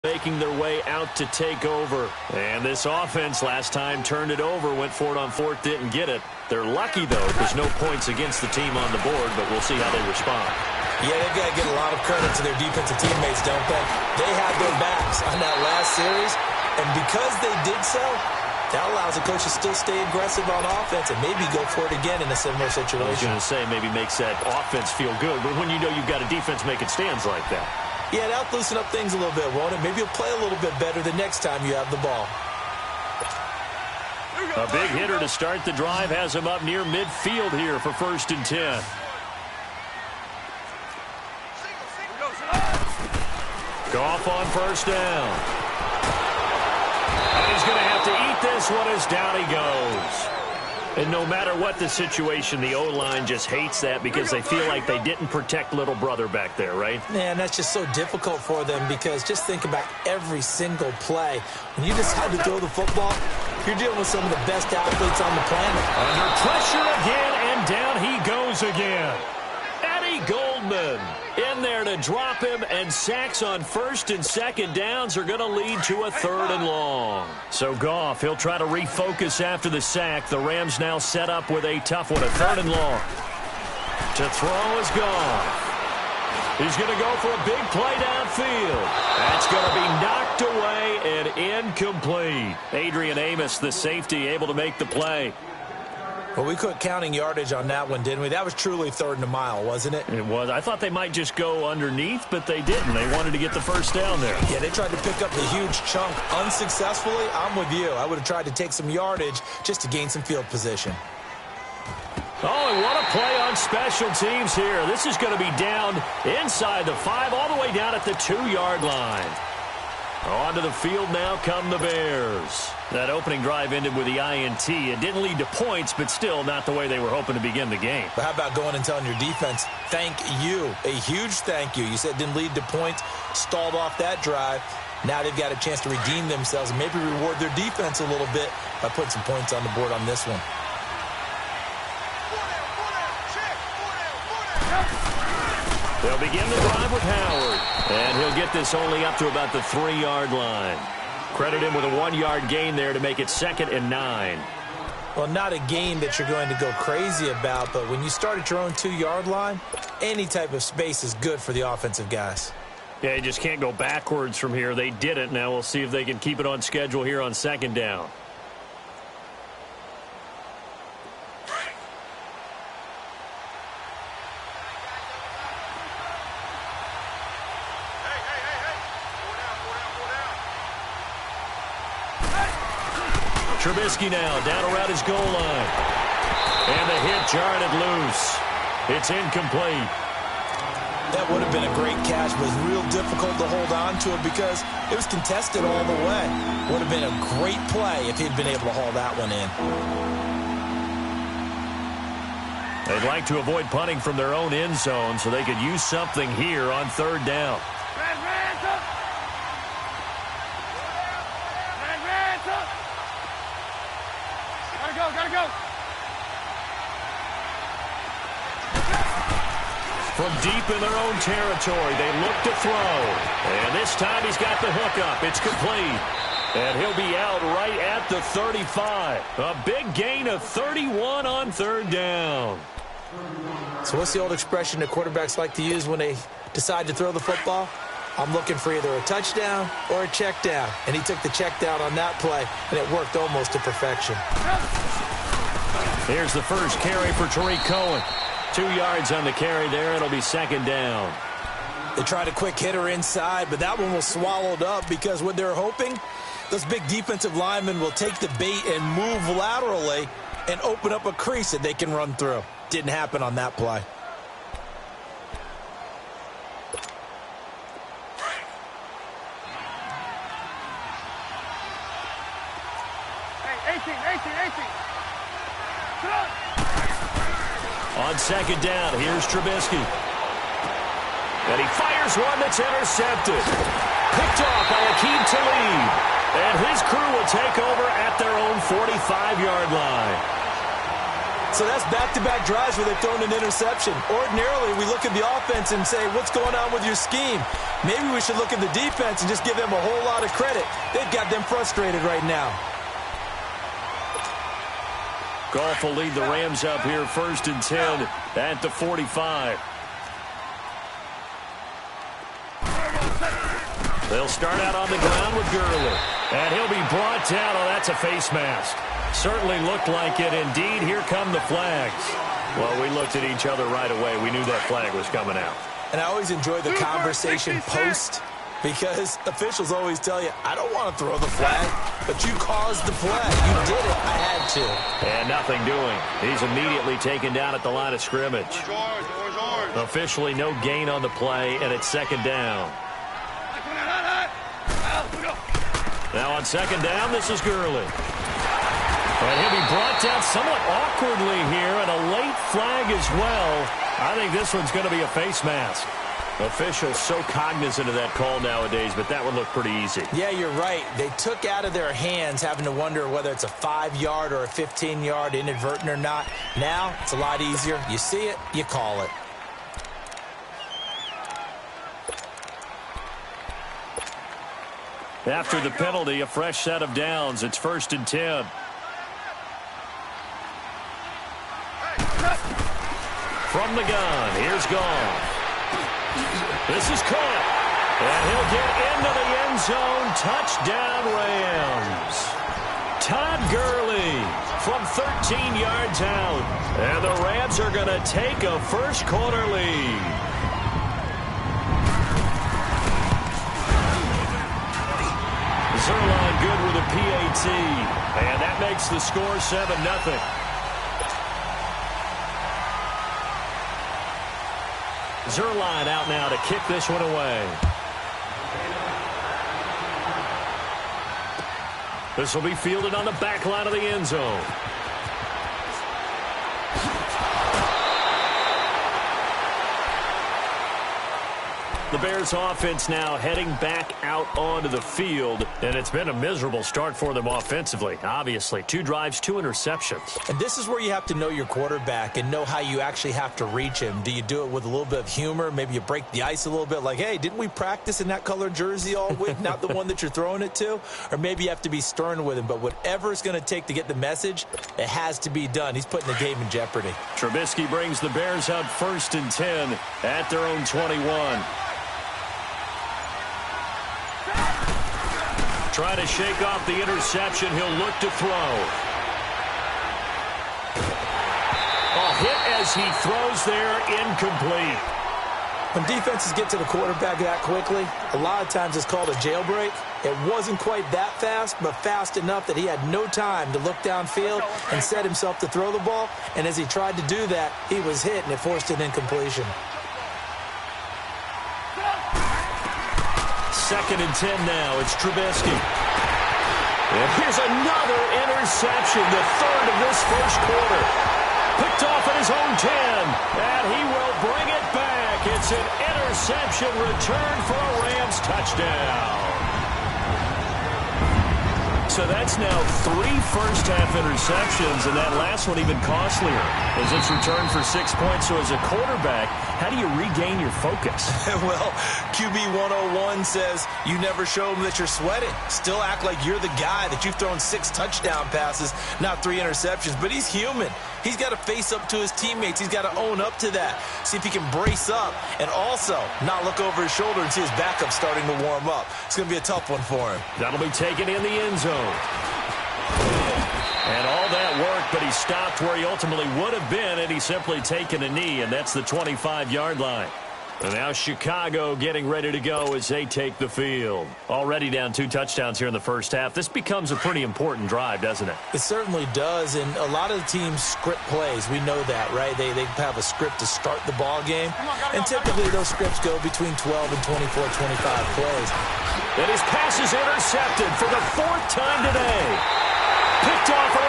making their way out to take over. And this offense last time turned it over, went for it on fourth, didn't get it. They're lucky, though. There's no points against the team on the board, but we'll see how they respond. Yeah, they've got to get a lot of credit to their defensive teammates, don't they? They had their backs on that last series, and because they did so, that allows the coach to still stay aggressive on offense and maybe go for it again in a similar situation. I was going to say maybe makes that offense feel good, but when you know you've got a defense making stands like that. Yeah, that'll loosen up things a little bit, won't it? Maybe you'll play a little bit better the next time you have the ball. A big hitter to start the drive has him up near midfield here for 1st and 10. Goff on 1st down. And he's going to have to eat this one as down he goes. And no matter what the situation, the O-line just hates that because they feel like they didn't protect little brother back there, right? Man, that's just so difficult for them because just think about every single play. When you decide to throw the football, you're dealing with some of the best athletes on the planet. Under pressure again, and down he goes again. Eddie Goldman in there to drop him, and sacks on 1st and 2nd downs are going to lead to a 3rd and long. So Goff, he'll try to refocus after the sack. The Rams now set up with a tough one, a 3rd and long. To throw is Goff. He's going to go for a big play downfield. That's going to be knocked away and incomplete. Adrian Amos, the safety, able to make the play. Well, we quit counting yardage on that one, didn't we? That was truly 3rd and a mile, wasn't it? It was. I thought they might just go underneath, but they didn't. They wanted to get the 1st down there. Yeah, they tried to pick up the huge chunk unsuccessfully. I'm with you. I would have tried to take some yardage just to gain some field position. Oh, and what a play on special teams here. This is going to be down inside the 5, all the way down at the 2-yard line. Onto the field now come the Bears. That opening drive ended with the INT. It didn't lead to points, but still not the way they were hoping to begin the game. But how about going and telling your defense, thank you, a huge thank you. You said it didn't lead to points, stalled off that drive. Now they've got a chance to redeem themselves and maybe reward their defense a little bit by putting some points on the board on this one. They'll begin the drive with Howard, and he'll get this only up to about the 3-yard line. Credit him with a 1-yard gain there to make it 2nd and 9. Well, not a gain that you're going to go crazy about, but when you start at your own 2-yard line, any type of space is good for the offensive guys. Yeah, you just can't go backwards from here. They did it. Now we'll see if they can keep it on schedule here on 2nd down. Trubisky now down around his goal line. And the hit jarred it loose. It's incomplete. That would have been a great catch, but it was real difficult to hold on to it because it was contested all the way. Would have been a great play if he'd been able to haul that one in. They'd like to avoid punting from their own end zone so they could use something here on 3rd down. From deep in their own territory, they look to throw. And this time he's got the hook up. It's complete. And he'll be out right at the 35. A big gain of 31 on 3rd down. So what's the old expression that quarterbacks like to use when they decide to throw the football? I'm looking for either a touchdown or a check down. And he took the check down on that play, and it worked almost to perfection. Here's the first carry for Tariq Cohen. 2 yards on the carry there. It'll be 2nd down. They tried a quick hitter inside, but that one was swallowed up because what they're hoping, those big defensive linemen will take the bait and move laterally and open up a crease that they can run through. Didn't happen on that play. Hey, 18. On 2nd down, here's Trubisky. And he fires one that's intercepted. Picked off by Aqib Talib. And his crew will take over at their own 45-yard line. So that's back-to-back drives where they've thrown an interception. Ordinarily, we look at the offense and say, what's going on with your scheme? Maybe we should look at the defense and just give them a whole lot of credit. They've got them frustrated right now. Goff will lead the Rams up here 1st and 10 at the 45. They'll start out on the ground with Gurley. And he'll be brought down. Oh, that's a face mask. Certainly looked like it. Indeed, here come the flags. Well, we looked at each other right away. We knew that flag was coming out. And I always enjoy the conversation post, because officials always tell you, I don't want to throw the flag, but you caused the play. You did it. I had to. And nothing doing. He's immediately taken down at the line of scrimmage. Officially no gain on the play, and it's 2nd down. Now on 2nd down, this is Gurley. And he'll be brought down somewhat awkwardly here, and a late flag as well. I think this one's going to be a face mask. Officials so cognizant of that call nowadays, but that one looked pretty easy. Yeah, you're right. They took out of their hands having to wonder whether it's a 5-yard or a 15-yard inadvertent or not. Now, it's a lot easier. You see it, you call it. After the penalty, a fresh set of downs. It's 1st and 10. From the gun, here's Goff. This is caught. And he'll get into the end zone. Touchdown, Rams. Todd Gurley from 13 yards out. And the Rams are going to take a first-quarter lead. Zerline good with a PAT. And that makes the score 7-0. Zerline out now to kick this one away. This will be fielded on the back line of the end zone. The Bears offense now heading back out onto the field, and it's been a miserable start for them offensively. Obviously, 2 drives, 2 interceptions. And this is where you have to know your quarterback and know how you actually have to reach him. Do you do it with a little bit of humor? Maybe you break the ice a little bit, like, hey, didn't we practice in that color jersey all week, not the one that you're throwing it to? Or maybe you have to be stern with him, but whatever it's going to take to get the message, it has to be done. He's putting the game in jeopardy. Trubisky brings the Bears up 1st and 10 at their own 21. Trying to shake off the interception. He'll look to throw. A hit as he throws there, incomplete. When defenses get to the quarterback that quickly, a lot of times it's called a jailbreak. It wasn't quite that fast, but fast enough that he had no time to look downfield and set himself to throw the ball. And as he tried to do that, he was hit, and it forced an incompletion. 2nd and 10 now. It's Trubisky. And here's another interception, the 3rd of this first quarter. Picked off at his own 10, and he will bring it back. It's an interception return for a Rams touchdown. So that's now 3 first-half interceptions, and that last one even costlier as it's returned for 6 points. So as a quarterback, how do you regain your focus? Well, QB 101 says you never show them that you're sweating. Still act like you're the guy that you've thrown 6 touchdown passes, not 3 interceptions. But he's human. He's got to face up to his teammates. He's got to own up to that. See if he can brace up and also not look over his shoulder and see his backup starting to warm up. It's going to be a tough one for him. That'll be taken in the end zone. And all that work, but he stopped where he ultimately would have been, and he's simply taken a knee, and that's the 25-yard line. And now Chicago getting ready to go as they take the field. Already down 2 touchdowns here in the first half. This becomes a pretty important drive, doesn't it? It certainly does, and a lot of the teams script plays. We know that, right? They have a script to start the ball game, and typically those scripts go between 12 and 24, 25 plays. And his pass is intercepted for the 4th time today. Picked off